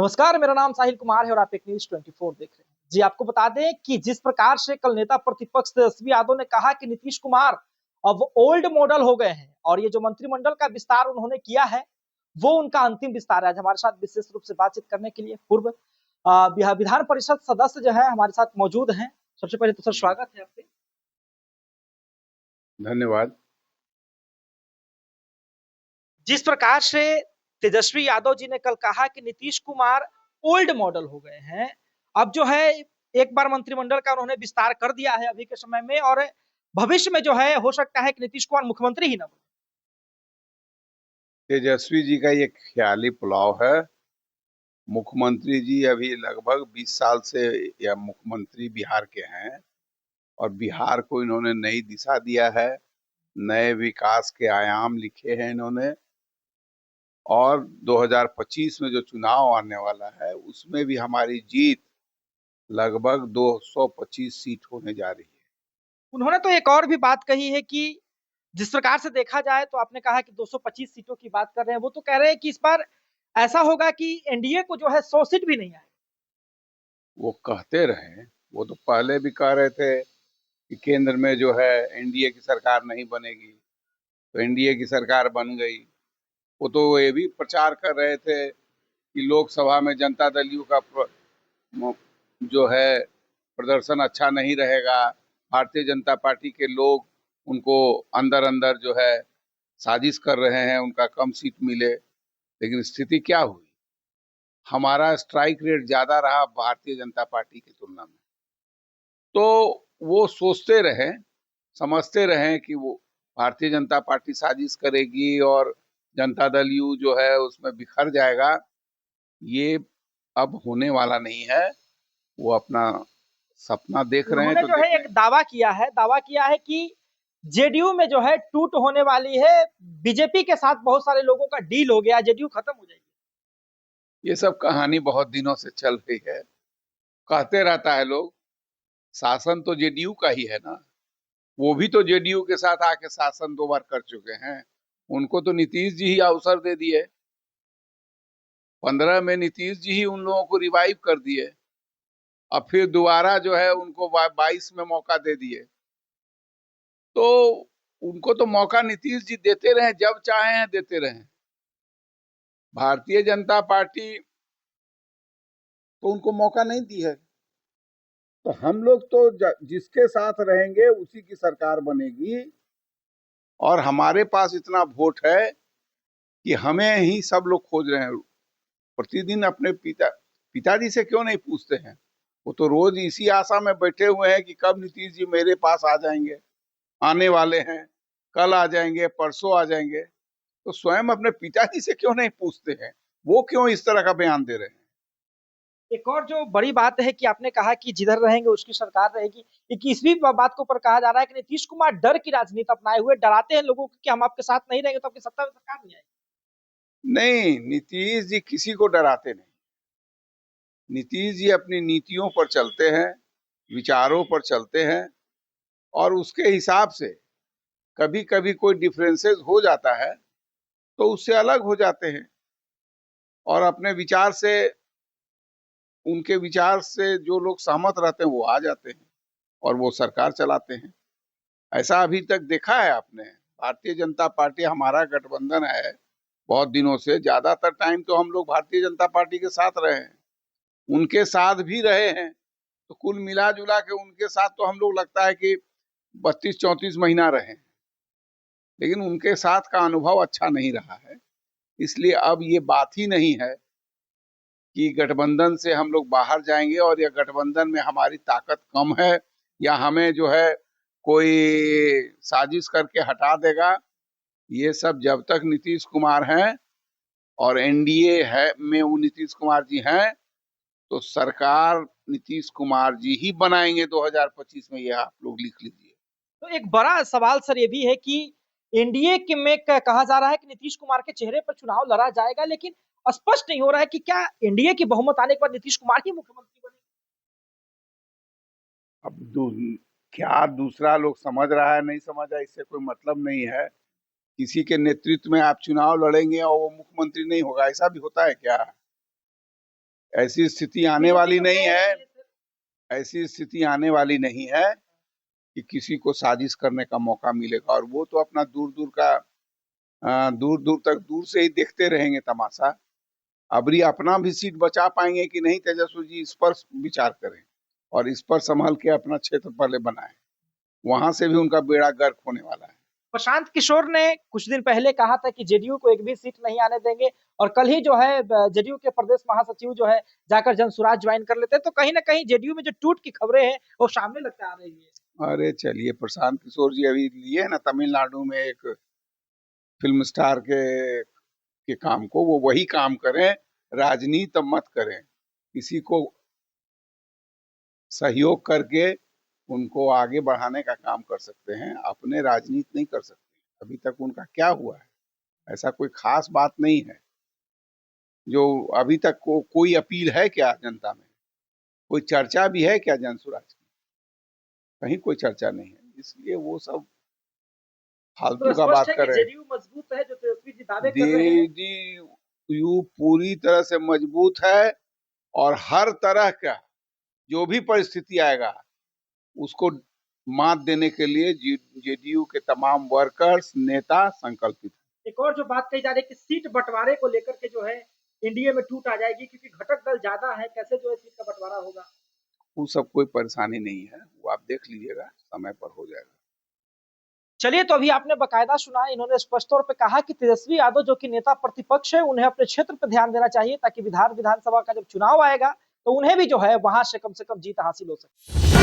नमस्कार, मेरा नाम साहिल कुमार है और आप एक न्यूज़ 24 देख रहे हैं। जी, आपको बता दें कि जिस प्रकार से कल नेता प्रतिपक्ष तेजस्वी यादव ने कहा कि नीतीश कुमार अब ओल्ड मॉडल हो गए हैं और ये जो मंत्रिमंडल का विस्तार उन्होंने किया है, वो उनका अंतिम विस्तार है। आज हमारे साथ विशेष रूप से बातचीत करने के लिए पूर्व विधान परिषद सदस्य जो है हमारे साथ मौजूद हैं। सबसे पहले तो सर स्वागत है आपके। धन्यवाद। जिस प्रकार से तेजस्वी यादव जी ने कल कहा कि नीतीश कुमार ओल्ड मॉडल हो गए हैं, अब जो है एक बार मंत्रिमंडल का उन्होंने विस्तार कर दिया है अभी के समय में और भविष्य में जो है हो सकता है कि नीतीश कुमार मुख्यमंत्री ही ना बने। तेजस्वी जी का ये ख्याली पुलाव है। मुख्यमंत्री जी अभी लगभग 20 साल से या मुख्यमंत्री बिहार के हैं और बिहार को इन्होंने नई दिशा दिया है, नए विकास के आयाम लिखे हैं इन्होंने। और 2025 में जो चुनाव आने वाला है उसमें भी हमारी जीत लगभग 225 सीट होने जा रही है। उन्होंने तो एक और भी बात कही है कि जिस प्रकार से देखा जाए तो आपने कहा कि 225 सीटों की बात कर रहे हैं, वो तो कह रहे हैं कि इस बार ऐसा होगा कि एनडीए को जो है 100 सीट भी नहीं आएगी। वो कहते रहे, वो तो पहले भी कह रहे थे कि केंद्र में जो है एनडीए की सरकार नहीं बनेगी, तो एनडीए की सरकार बन गई। वो तो ये भी प्रचार कर रहे थे कि लोकसभा में जनता दल यू का जो है प्रदर्शन अच्छा नहीं रहेगा, भारतीय जनता पार्टी के लोग उनको अंदर अंदर जो है साजिश कर रहे हैं, उनका कम सीट मिले। लेकिन स्थिति क्या हुई, हमारा स्ट्राइक रेट ज्यादा रहा भारतीय जनता पार्टी की तुलना में। तो वो सोचते रहे, समझते रहे कि वो भारतीय जनता पार्टी साजिश करेगी और जनता दल यू जो है उसमें बिखर जाएगा। ये अब होने वाला नहीं है। वो अपना सपना देख रहे हैं उन्होंने तो जो है देखने। एक दावा किया है कि जेडीयू में जो है टूट होने वाली है। बीजेपी के साथ बहुत सारे लोगों का डील हो गया, जेडीयू खत्म हो जाएगी। ये सब कहानी बहुत दिनों से चल रही है, कहते रहता है लोग। शासन तो जेडीयू का ही है ना, वो भी तो जेडीयू के साथ आके शासन 2 बार कर चुके हैं। उनको तो नीतीश जी ही अवसर दे दिए, 15 में नीतीश जी ही उन लोगों को रिवाइव कर दिए। अब फिर दोबारा जो है उनको 22 में मौका दे दिए। तो उनको तो मौका नीतीश जी देते रहे, जब चाहे हैं देते रहे। भारतीय जनता पार्टी तो उनको मौका नहीं दी है। तो हम लोग तो जिसके साथ रहेंगे उसी की सरकार बनेगी। और हमारे पास इतना वोट है कि हमें ही सब लोग खोज रहे हैं। प्रतिदिन अपने पिताजी से क्यों नहीं पूछते हैं? वो तो रोज इसी आशा में बैठे हुए हैं कि कब नीतीश जी मेरे पास आ जाएंगे, आने वाले हैं, कल आ जाएंगे, परसों आ जाएंगे। तो स्वयं अपने पिताजी से क्यों नहीं पूछते हैं? वो क्यों इस तरह का बयान दे रहे हैं? एक और जो बड़ी बात है कि आपने कहा कि जिधर रहेंगे उसकी सरकार रहेगी। 21वीं बात के ऊपर कहा जा रहा है कि नीतीश कुमार डर की राजनीति अपनाए हुए डराते हैं लोगों को कि हम आपके साथ नहीं रहेंगे तो आपकी सत्ता में सरकार नहीं आएगी। नहीं, नीतीश जी किसी को डराते नहीं। नीतीश जी अपनी नीतियों पर चलते हैं, विचारों पर चलते हैं और उसके हिसाब से कभी कभी कोई डिफरेंसेस हो जाता है तो उससे अलग हो जाते हैं और अपने विचार से, उनके विचार से जो लोग सहमत रहते हैं वो आ जाते हैं और वो सरकार चलाते हैं। ऐसा अभी तक देखा है आपने? भारतीय जनता पार्टी हमारा गठबंधन है बहुत दिनों से, ज्यादातर टाइम तो हम लोग भारतीय जनता पार्टी के साथ रहे हैं, उनके साथ भी रहे हैं। तो कुल मिला जुला के उनके साथ तो हम लोग लगता है कि 32-34 महीना रहे हैं। लेकिन उनके साथ का अनुभव अच्छा नहीं रहा है। इसलिए अब ये बात ही नहीं है कि गठबंधन से हम लोग बाहर जाएंगे और या गठबंधन में हमारी ताकत कम है या हमें जो है कोई साजिश करके हटा देगा। ये सब जब तक नीतीश कुमार हैं और एनडीए है में वो नीतीश कुमार जी हैं, तो सरकार नीतीश कुमार जी ही बनाएंगे 2025 में। ये आप लोग लिख लीजिए। तो एक बड़ा सवाल सर ये भी है कि एनडीए के में कहा जा रहा है कि नीतीश कुमार के चेहरे पर चुनाव लड़ा जाएगा, लेकिन स्पष्ट नहीं हो रहा है कि क्या एनडीए की बहुमत आने के बाद नीतीश कुमार ही मुख्यमंत्री बने। अब क्या दूसरा लोग समझ रहा है नहीं समझ रहा है, इससे कोई मतलब नहीं है। किसी के नेतृत्व में आप चुनाव लड़ेंगे और वो मुख्यमंत्री नहीं होगा, ऐसा भी होता है क्या? ऐसी स्थिति आने वाली नहीं है, ऐसी स्थिति आने वाली नहीं है कि किसी को साजिश करने का मौका मिलेगा। और वो तो अपना दूर दूर तक दूर से ही देखते रहेंगे तमाशा। अबरी अपना भी सीट बचा पाएंगे कि नहीं, तेजस्वी जी इस पर विचार करें और इस पर संभल के अपना क्षेत्र पहले बनाएं। वहां से भी उनका बेड़ा गर्क होने वाला है। प्रशांत किशोर ने कुछ दिन पहले कहा था कि जेडीयू को एक भी सीट नहीं आने देंगे, और कल ही जो है जेडीयू के प्रदेश महासचिव जो है जाकर जनसुराज ज्वाइन कर लेते हैं, तो कहीं ना कहीं जेडीयू में जो टूट की खबरें हैं वो सामने लगते आ रही है। अरे चलिए, प्रशांत किशोर जी अभी लिए है ना तमिलनाडु में एक फिल्म स्टार के काम को, वो वही काम करें, राजनीति मत करें। किसी को सहयोग करके उनको आगे बढ़ाने का काम कर सकते हैं, अपने राजनीति नहीं कर सकते। अभी तक उनका क्या हुआ है, ऐसा कोई खास बात नहीं है। जो अभी तक कोई अपील है क्या जनता में, कोई चर्चा भी है क्या जनसुराज की? कहीं कोई चर्चा नहीं है, इसलिए वो सब फालतू का बात कर रहे हैं। जेडीयू मजबूत है जो तेजस्वी जी दावे कर रहे हैं। जेडीयू पूरी तरह से मजबूत है और हर तरह का जो भी परिस्थिति आएगा उसको मात देने के लिए जेडीयू के तमाम वर्कर्स, नेता संकल्पित हैं। एक और जो बात कही जा रही है कि सीट बंटवारे को लेकर के जो है एनडीए में टूट आ जाएगी, क्योंकि घटक दल ज्यादा है, कैसे जो है सीट का बंटवारा होगा। वो सब कोई परेशानी नहीं है, वो आप देख लीजिएगा, समय पर हो जाएगा। चलिए, तो अभी आपने बकायदा सुना, इन्होंने स्पष्ट तौर पे कहा कि तेजस्वी यादव जो कि नेता प्रतिपक्ष है, उन्हें अपने क्षेत्र पर ध्यान देना चाहिए, ताकि विधानसभा का जब चुनाव आएगा तो उन्हें भी जो है वहां से कम जीत हासिल हो सके।